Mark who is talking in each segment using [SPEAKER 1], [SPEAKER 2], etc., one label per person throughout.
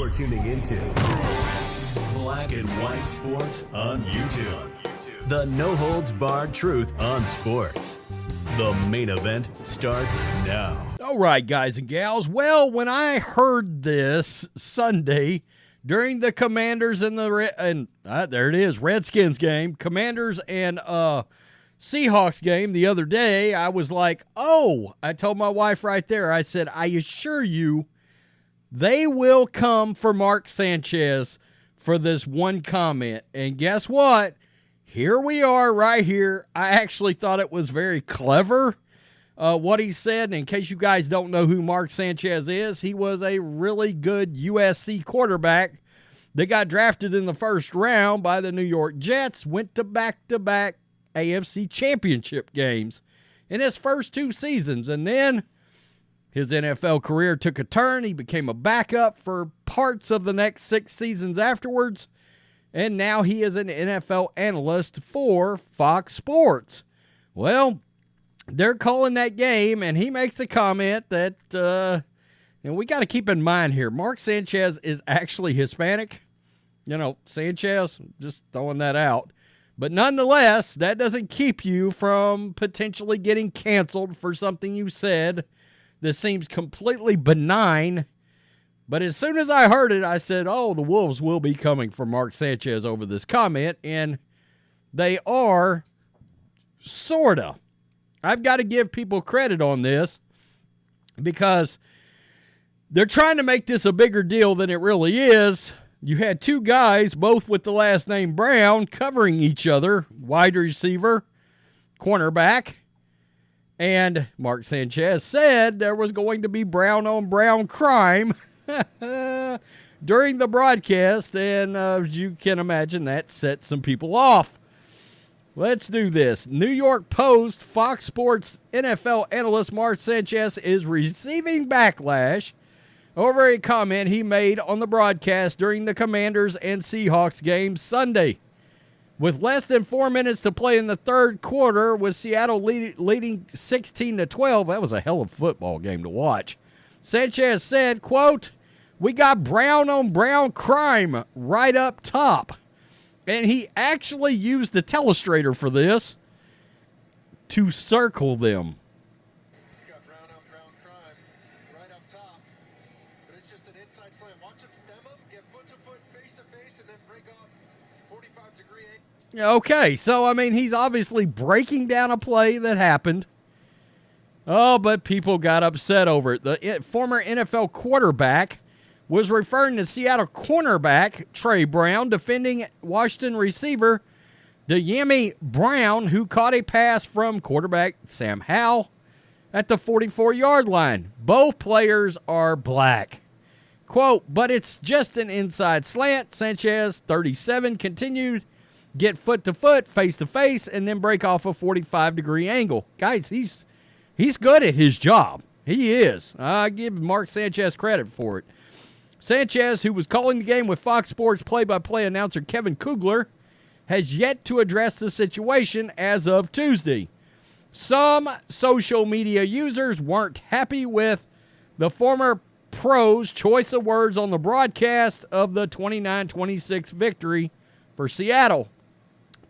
[SPEAKER 1] You're tuning into Black and White Sports on YouTube. The no-holds-barred truth on sports. The main event starts now.
[SPEAKER 2] All right, guys and gals. Well, when I heard this Sunday during the Commanders and there it is, Redskins game, Commanders and Seahawks game the other day, I was like, oh, I told my wife right there, I said, I assure you, they will come for Mark Sanchez for this one comment. And guess what? Here we are right here. I actually thought it was very clever what he said. And in case you guys don't know who Mark Sanchez is, he was a really good USC quarterback that got drafted in the first round by the New York Jets, went to back-to-back AFC championship games in his first two seasons. And then his NFL career took a turn. He became a backup for parts of the next 6 seasons afterwards. And now he is an NFL analyst for Fox Sports. Well, they're calling that game, and he makes a comment that, and we got to keep in mind here, Mark Sanchez is actually Hispanic. You know, Sanchez, just throwing that out. But nonetheless, that doesn't keep you from potentially getting canceled for something you said that seems completely benign. But as soon as I heard it, I said, oh, the Wolves will be coming for Mark Sanchez over this comment. And they are, sort of. I've got to give people credit on this because they're trying to make this a bigger deal than it really is. You had two guys, both with the last name Brown, covering each other, wide receiver, cornerback. And Mark Sanchez said there was going to be brown-on-brown crime during the broadcast, and as you can imagine, that set some people off. Let's do this. New York Post, Fox Sports NFL analyst Mark Sanchez is receiving backlash over a comment he made on the broadcast during the Commanders and Seahawks game Sunday. With less than 4 minutes to play in the third quarter, with Seattle leading 16-12, that was a hell of a football game to watch. Sanchez said, quote, "We got brown-on-brown crime right up top." And he actually used the telestrator for this to circle them.
[SPEAKER 3] We got brown-on-brown crime right up top, but it's just an inside slant. Watch him stem him, get foot-to-foot, face-to-face, and then break off 45-degree angle.
[SPEAKER 2] Okay, so, I mean, he's obviously breaking down a play that happened. Oh, but people got upset over it. The former NFL quarterback was referring to Seattle cornerback Trey Brown defending Washington receiver Dyami Brown, who caught a pass from quarterback Sam Howell at the 44-yard line. Both players are black. Quote, "But it's just an inside slant." Sanchez, 37, continued, "Get foot-to-foot, face-to-face, and then break off a 45-degree angle." Guys, he's good at his job. He is. I give Mark Sanchez credit for it. Sanchez, who was calling the game with Fox Sports play-by-play announcer Kevin Kugler, has yet to address the situation as of Tuesday. Some social media users weren't happy with the former pro's choice of words on the broadcast of the 29-26 victory for Seattle.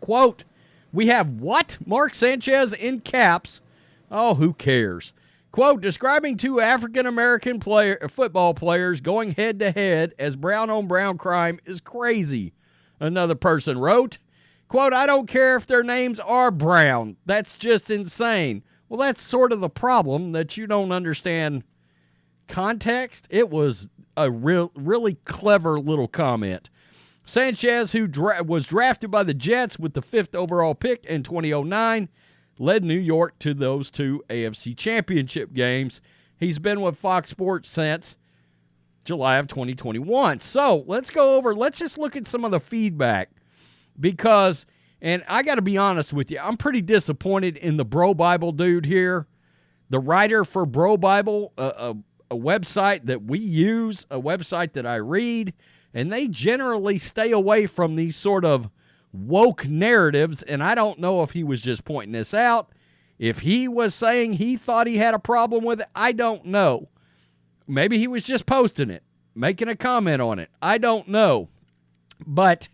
[SPEAKER 2] Quote, "We have what?" Mark Sanchez in caps. Oh, who cares? Quote, "Describing two African-American football players going head-to-head as brown-on-brown crime is crazy," another person wrote. Quote, "I don't care if their names are brown. That's just insane." Well, that's sort of the problem, that you don't understand context. It was a really clever little comment. Sanchez, who was drafted by the Jets with the 5th overall pick in 2009, led New York to those two AFC championship games. He's been with Fox Sports since July of 2021. So let's just look at some of the feedback because, and I got to be honest with you, I'm pretty disappointed in the Bro Bible dude here. The writer for Bro Bible, a website that we use, a website that I read, and they generally stay away from these sort of woke narratives, and I don't know if he was just pointing this out. If he was saying he thought he had a problem with it, I don't know. Maybe he was just posting it. making a comment on it. I don't know. But,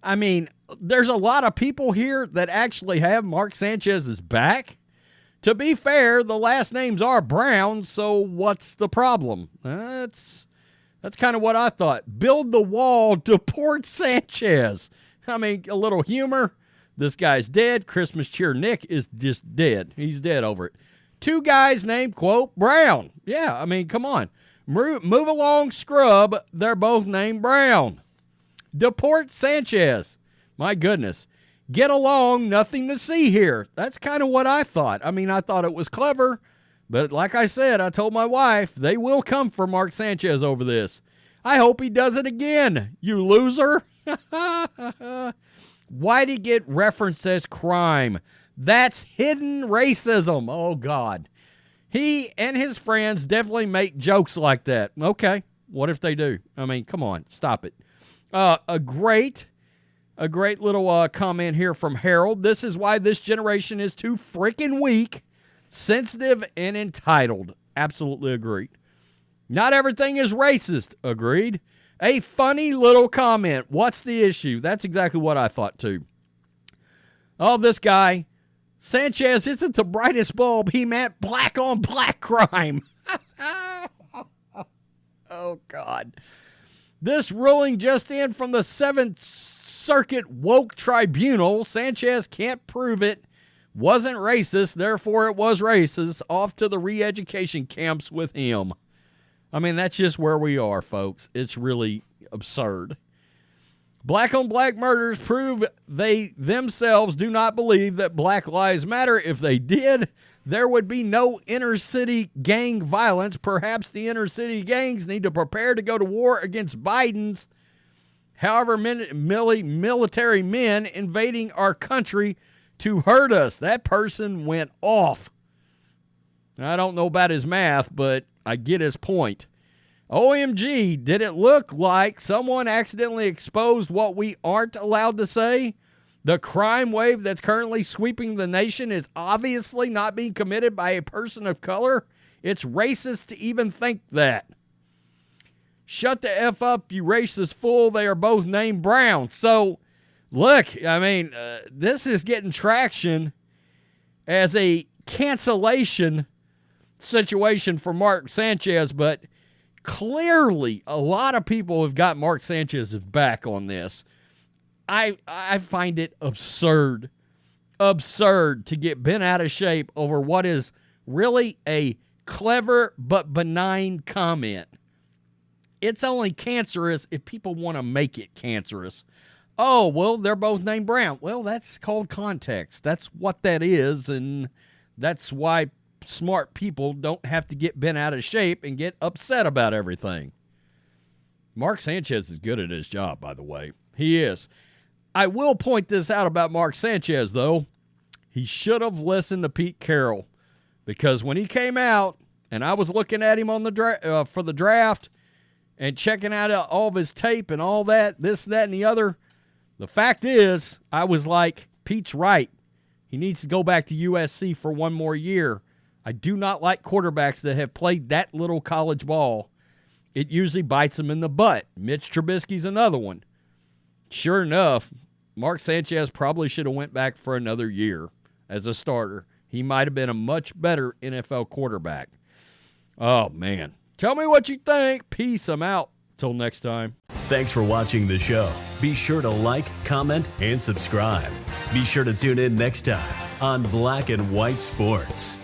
[SPEAKER 2] I mean, there's a lot of people here that actually have Mark Sanchez's back. To be fair, the last names are Brown, so what's the problem? That's kind of what I thought. Build the wall, deport Sanchez. I mean, a little humor. This guy's dead. Christmas cheer Nick is just dead. He's dead over it. Two guys named, quote, Brown. Yeah, I mean, come on. Move along, scrub. They're both named Brown. Deport Sanchez. My goodness. Get along, nothing to see here. That's kind of what I thought. I mean, I thought it was clever, but like I said, I told my wife, they will come for Mark Sanchez over this. I hope he does it again, you loser. Why'd he get referenced as crime? That's hidden racism. Oh, God. He and his friends definitely make jokes like that. Okay, what if they do? I mean, come on, stop it. A great little comment here from Harold. This is why this generation is too freaking weak, sensitive, and entitled. Absolutely agreed. Not everything is racist. Agreed. A funny little comment. What's the issue? That's exactly what I thought too. Oh, this guy, Sanchez isn't the brightest bulb. He meant black on black crime. Oh, God. This ruling just in from the 7th Circuit Woke Tribunal. Sanchez can't prove it wasn't racist, therefore it was racist. Off to the re-education camps with him. I mean, that's just where we are, folks. It's really absurd. Black on black murders prove they themselves do not believe that Black Lives Matter. If they did, there would be no inner city gang violence. Perhaps the inner city gangs need to prepare to go to war against Biden's, however, military men invading our country to hurt us. That person went off. I don't know about his math, but I get his point. OMG, did it look like someone accidentally exposed what we aren't allowed to say? The crime wave that's currently sweeping the nation is obviously not being committed by a person of color. It's racist to even think that. Shut the F up, you racist fool. They are both named Brown. So, look, I mean, this is getting traction as a cancellation situation for Mark Sanchez, but clearly a lot of people have got Mark Sanchez's back on this. I find it absurd to get bent out of shape over what is really a clever but benign comment. It's only cancerous if people want to make it cancerous. Oh, well, they're both named Brown. Well, that's called context. That's what that is, and that's why smart people don't have to get bent out of shape and get upset about everything. Mark Sanchez is good at his job, by the way. He is. I will point this out about Mark Sanchez, though. He should have listened to Pete Carroll, because when he came out and I was looking at him on the for the draft and checking out all of his tape and all that, this, that, and the other, the fact is, I was like, Pete's right. He needs to go back to USC for one more year. I do not like quarterbacks that have played that little college ball. It usually bites them in the butt. Mitch Trubisky's another one. Sure enough, Mark Sanchez probably should have went back for another year as a starter. He might have been a much better NFL quarterback. Oh, man. Tell me what you think. Peace. I'm out. Till next time.
[SPEAKER 1] Thanks for watching the show. Be sure to like, comment, and subscribe. Be sure to tune in next time on Black and White Sports.